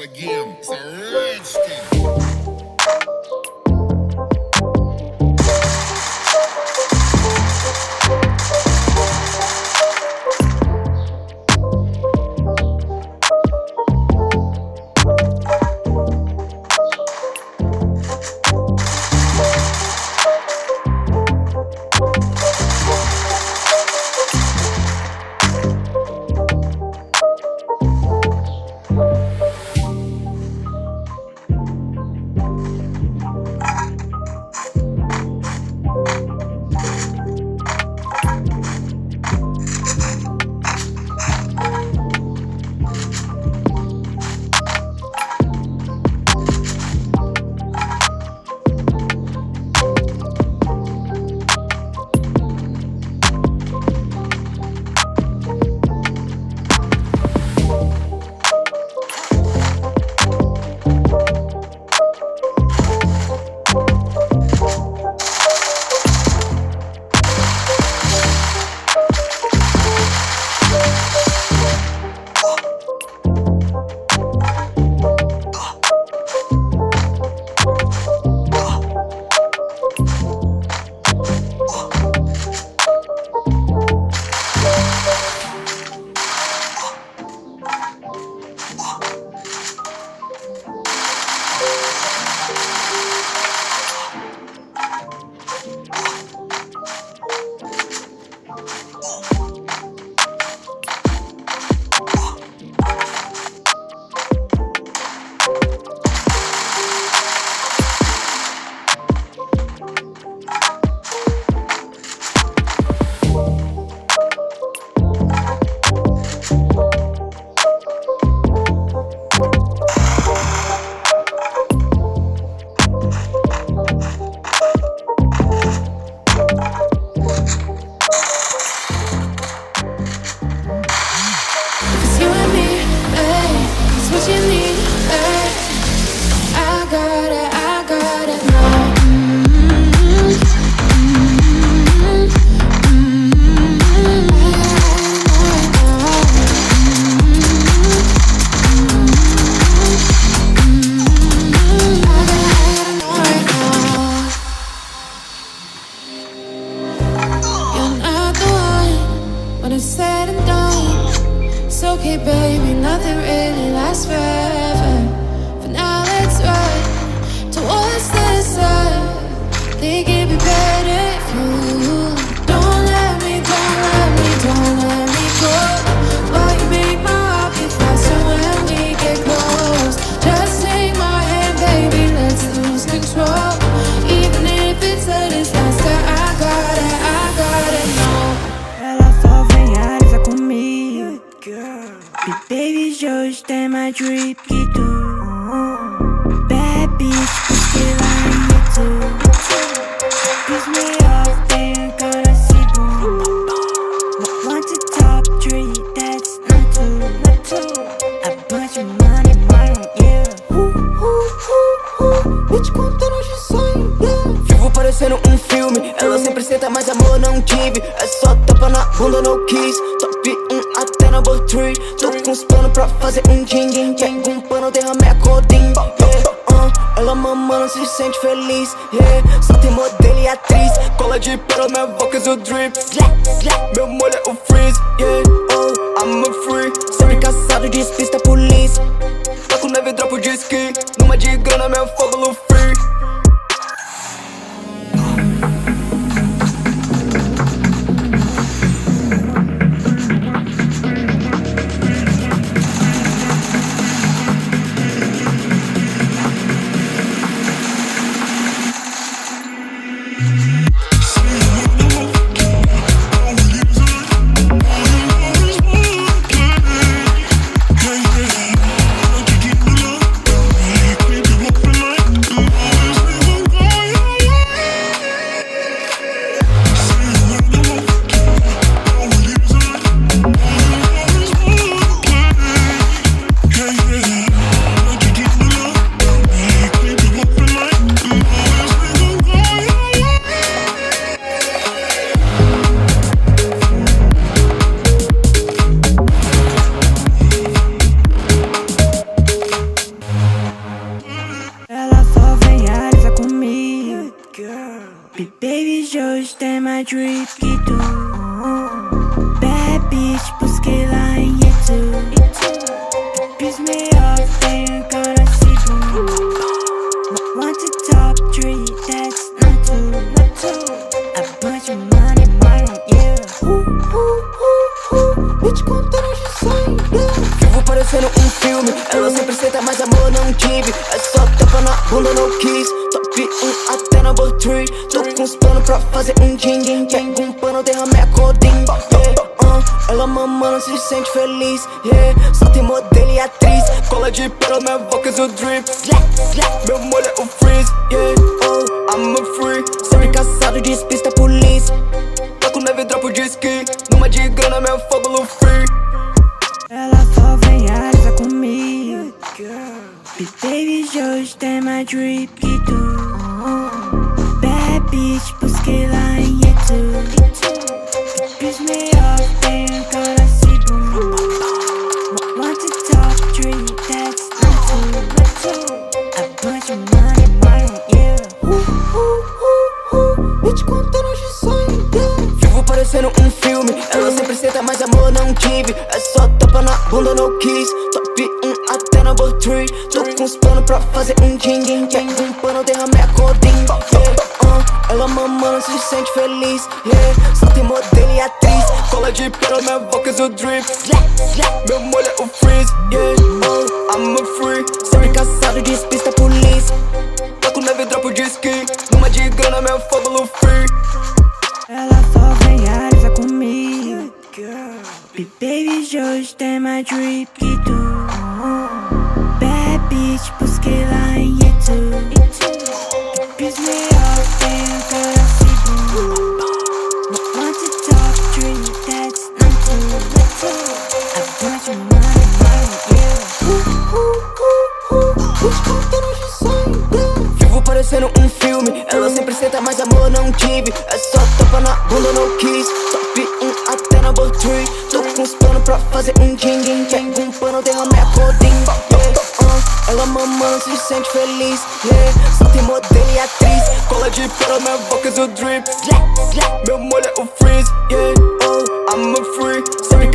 again. It's a rich thing. Okay, baby, nothing really lasts forever. For now, let's run towards the sun. Think it'd be better if you don't let me go. Why you make my heart beat faster when we get close? Just take my hand, baby, let's lose control. Even if it's a disaster, I gotta know. Ela só vem arisa comigo. Baby, hoje tem mais drip que tu. Bad bitch, still I need to. Piss me off, they ain't gonna see boom. Want to top 3, that's not two. A bunch of money, yeah. Bitch, contando de sonho, yeah. Vivo parecendo filme, ela sempre senta, mas amor não tive. É só tapa na bunda, no kiss. Top 1 até number 3. Tô com uns planos pra fazer din. Pega pano, derramei a codeine, yeah. Ela mamando, se sente feliz, yeah. Só tem modelo e atriz. Cola de pelo, minha boca é o drip. Meu molho é o freeze, yeah. I'm a free. Sempre caçado, despista a polícia. Tá com neve, dropo de ski. Numa de grana, meu fogo no free. Seja, my drip que tu. Bad bitch, busquei lá em YouTube. Piss me off, then gonna see boom. Want to top 3, that's not two. A bunch of money, yeah. Bitch contando de sangue. Vivo parecendo um filme. Ela sempre senta, mas amor não tive. É só tapa na bunda, no kiss. Top 1 até number 3. Tô com uns planos pra fazer um ding. Pega um pano, derramei a coding. Ela mamando se sente feliz, yeah. Só tem modelo e atriz. Cola de pelo, minha boca é o drip. Meu molho é o freeze, yeah. Oh, I'm a free. Sempre caçado, despista a polícia. Toco neve, dropo de ski. Numa de grana, meu fogo no free. Ela só vem asa comigo. Baby, hoje tem mais drip que tu. Bad bitch, busquei lá em YouTube. Piss me off, then gonna see boom. Want to top 3, that's not two. A bunch of money, yeah. Bitch contando de sangue. Vivo parecendo um filme. Ela sempre senta, mas amor não tive. É só tapa na bunda, no kiss. Top 1 até number 3. Tô com uns planos pra fazer um ding. Pega um pano, derramei a coding, yeah. Ela mamando se sente feliz, yeah. Só tem modelo e atriz. Cola de pelo, minha boca é o drip. Meu molho é o freeze, yeah. Oh, I'm a free. Sempre caçado, despista a polícia. Toco neve, dropo de ski. Numa de grana, meu fogo no free. Ela só vem asa comigo. Baby, hoje tem mais drip que tu. Bad bitch, busquei lá em YouTube. Piss me off, then gonna see boom. Want to top 3, that's not two. A bunch of money, yeah. Bitch contando de sangue. Vivo parecendo um filme. Ela sempre senta, mas amor não tive. É só tapa na bunda, no kiss. Top 1 até number 3. Tô com uns planos pra fazer um ding. Pega um pano, derramei a coding, yeah. Ela mamando se sente feliz, yeah. Só tem modelo e atriz. Cola de pelo, minha boca é o drip. Meu molho é o freeze, yeah. Oh, I'm a free. Sempre